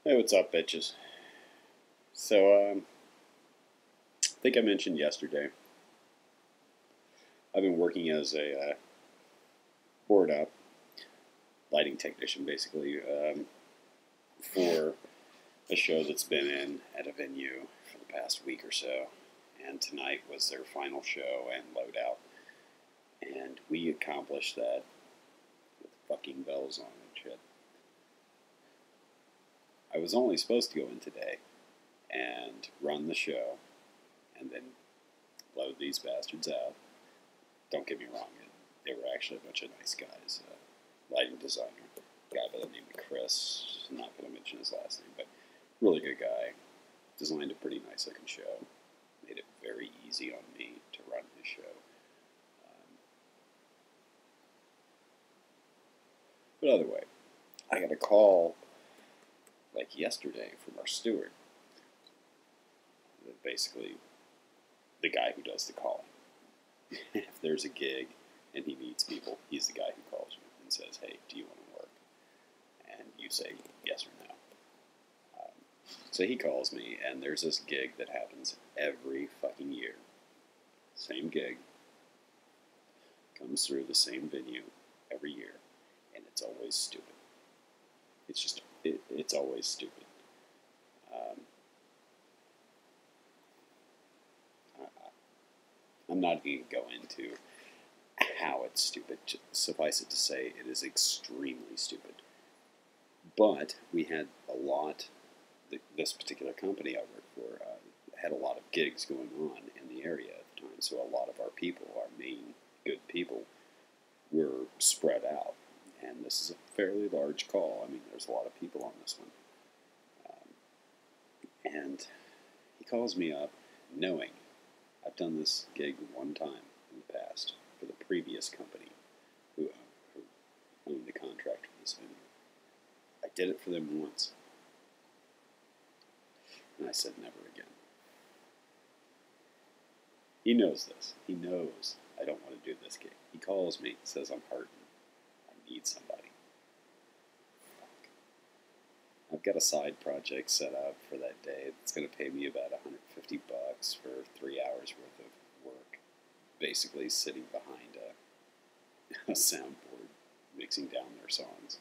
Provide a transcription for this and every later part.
Hey, what's up, bitches? So, I think I mentioned yesterday, I've been working as a board up lighting technician, basically, for a show that's been in at a venue for the past week or so. And tonight was their final show and loadout. And we accomplished that with fucking bells on and shit. I was only supposed to go in today and run the show and then load these bastards out. Don't get me wrong, they were actually a bunch of nice guys. Lighting designer, guy by the name of Chris, I'm not going to mention his last name, but really good guy. Designed a pretty nice looking show. Made it very easy on me to run his show. But other way, I got a call like yesterday from our steward. Basically, the guy who does the calling. If there's a gig and he needs people, he's the guy who calls you and says, hey, do you want to work? And you say yes or no. So he calls me, and there's this gig that happens every fucking year. Same gig. Comes through the same venue every year. And it's always stupid. It's just, it's always stupid. I'm not going to go into how it's stupid. Suffice it to say, it is extremely stupid. But we had a lot, this particular company I work for, had a lot of gigs going on in the area at the time. So a lot of our people, our main good people, were spread out. And this is a fairly large call. I mean, there's a lot of people on this one. And he calls me up knowing I've done this gig one time in the past for the previous company who owned the contract for this venue. I did it for them once. And I said never again. He knows this. He knows I don't want to do this gig. He calls me, says I'm hurting. I need somebody. Fuck. I've got a side project set up for that day. It's going to pay me about $150 for 3 hours worth of work. Basically sitting behind a soundboard, mixing down their songs.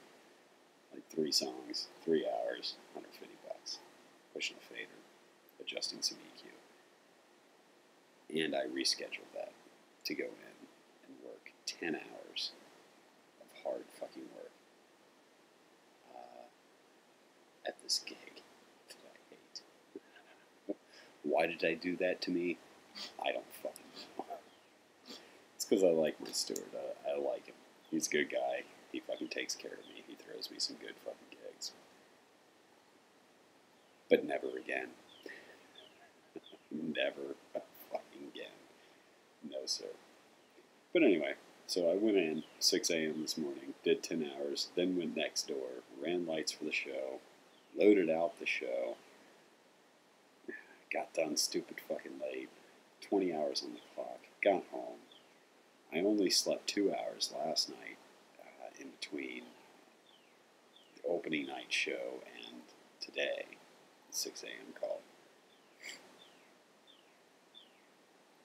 Like 3 songs, 3 hours, $150. Pushing a fader, adjusting some EQ. And I rescheduled that to go in and work 10 hours of hard fucking work at this gig that I hate. Why did I do that to me? I don't fucking know. It's because I like my steward. I like him. He's a good guy. He fucking takes care of me. He throws me some good fucking gigs. But never again. Never fucking again. No, sir. But anyway, so I went in 6 a.m. this morning, did 10 hours, then went next door, ran lights for the show, loaded out the show, got done stupid fucking late, 20 hours on the clock, got home. I only slept 2 hours last night in between the opening night show and today, 6 a.m. call.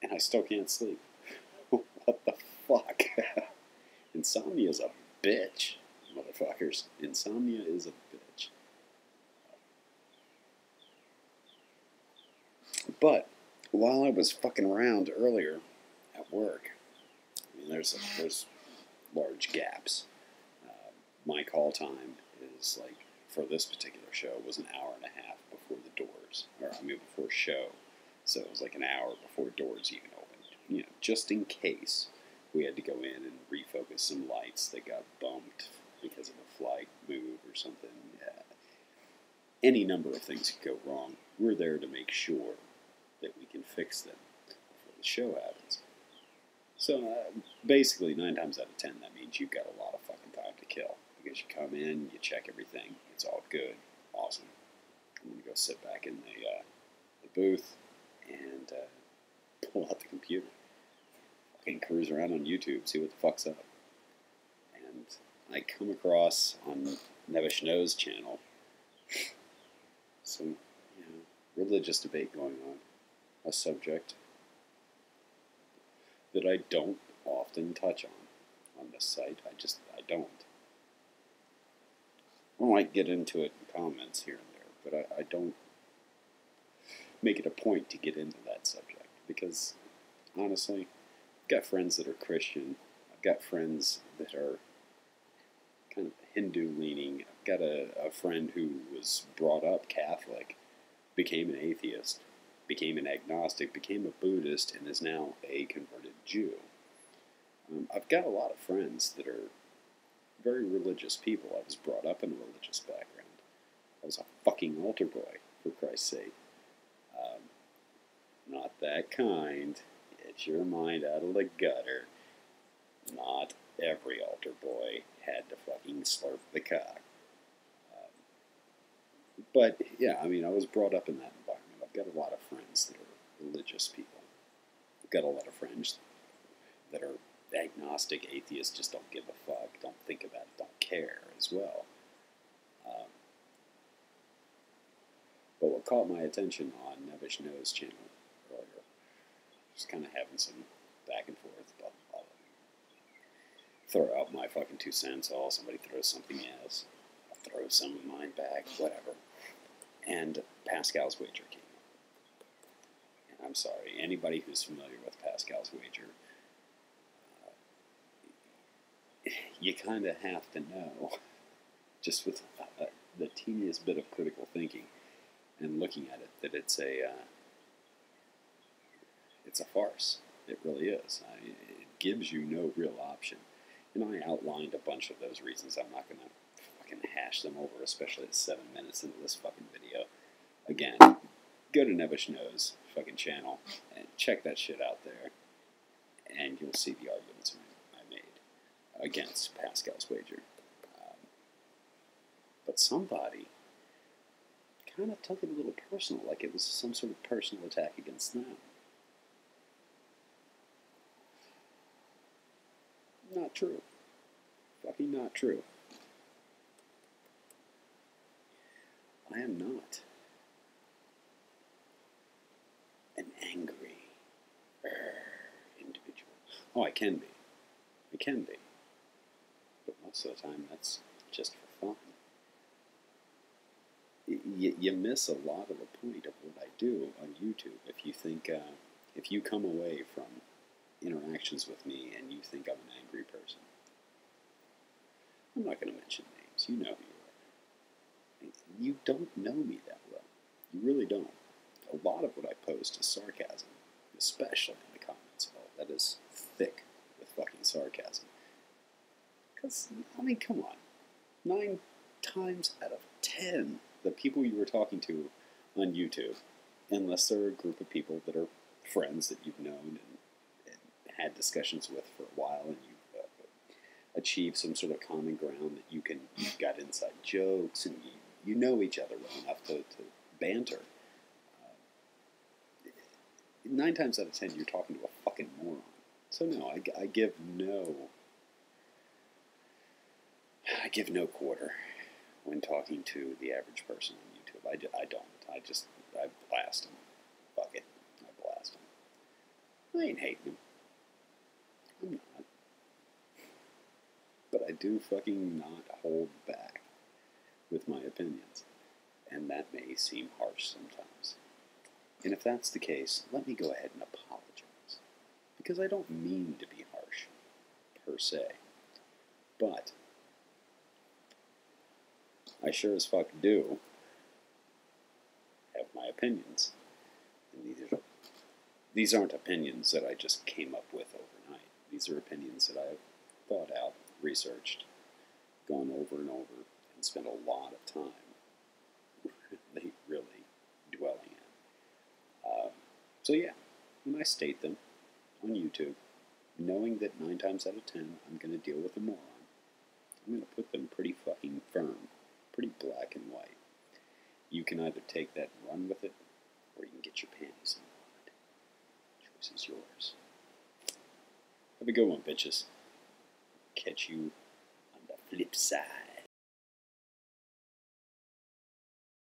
And I still can't sleep. What the fuck? Insomnia is a bitch, motherfuckers. Insomnia is a bitch. But while I was fucking around earlier at work, I mean, there's large gaps. My call time is like, for this particular show, was an hour and a half before the doors, before show. So it was like an hour before doors even opened. You know, just in case we had to go in and refocus some lights that got bumped because of a flight move or something. Yeah. Any number of things could go wrong. We're there to make sure that we can fix them before the show happens. So basically, 9 times out of 10, that means you've got a lot of fucking time to kill. Because you come in, you check everything, it's all good, awesome. I'm going to go sit back in the booth and pull out the computer. Fucking cruise around on YouTube, see what the fuck's up. And I come across on Nevish Knows channel some, religious debate going on. A subject that I don't often touch on this site. I don't. I might get into it in comments here and there, but I don't make it a point to get into that subject because, honestly, I've got friends that are Christian. I've got friends that are kind of Hindu-leaning. I've got a friend who was brought up Catholic, became an atheist, became an agnostic, became a Buddhist, and is now a converted Jew. I've got a lot of friends that are very religious people. I was brought up in a religious background. I was a fucking altar boy, for Christ's sake. Not that kind. Get your mind out of the gutter. Not every altar boy had to fucking slurp the cock. But, yeah, I mean, I was brought up in that environment. I've got a lot of friends that are religious people. I've got a lot of friends that are agnostic, atheists, just don't give a fuck, don't think about it, don't care as well. But what caught my attention on Nevish No's channel earlier, just kind of having some back and forth, but I'll throw out my fucking 2 cents, somebody throws something else, I'll throw some of mine back, whatever. And Pascal's wager came up. And I'm sorry, anybody who's familiar with Pascal's wager, you kind of have to know, just with the teeniest bit of critical thinking and looking at it, that it's a farce. It really is. It gives you no real option. And I outlined a bunch of those reasons. I'm not going to fucking hash them over, especially at 7 minutes into this fucking video. Again, go to Nevish No's fucking channel and check that shit out there, and you'll see the arguments I made against Pascal's wager. But somebody kind of took it a little personal, like it was some sort of personal attack against them. Not true. Fucking not true. I am not an angry individual. Oh, I can be. I can be. But most of the time, that's just for fun. You miss a lot of the point of what I do on YouTube if you think, if you come away from interactions with me and you think I'm an angry person. I'm not going to mention names. You know who you are. You don't know me that well. You really don't. A lot of what I post is sarcasm, especially in the comments. Oh, that is thick with fucking sarcasm. Because, I mean, come on. 9 times out of 10, the people you were talking to on YouTube, unless they're a group of people that are friends that you've known and had discussions with for a while, and you've achieved some sort of common ground that you've got inside jokes, and you know each other well enough to banter. 9 times out of 10, you're talking to a fucking moron. So no, I give no quarter when talking to the average person on YouTube. I don't. I blast them. Fuck it. I blast them. I ain't hating them. I'm not. But I do fucking not hold back with my opinions. And that may seem harsh sometimes. And if that's the case, let me go ahead and apologize. Because I don't mean to be harsh, per se. But I sure as fuck do have my opinions. And these aren't opinions that I just came up with overnight. These are opinions that I've thought out, researched, gone over and over, and spent a lot of time really dwelling in. So yeah, when I state them on YouTube, knowing that 9 times out of 10 I'm going to deal with a moron, I'm going to put them pretty fucking firm, pretty black and white. You can either take that and run with it, or you can get your panties in a wad. Choice is yours. Have a good one, bitches. Catch you on the flip side.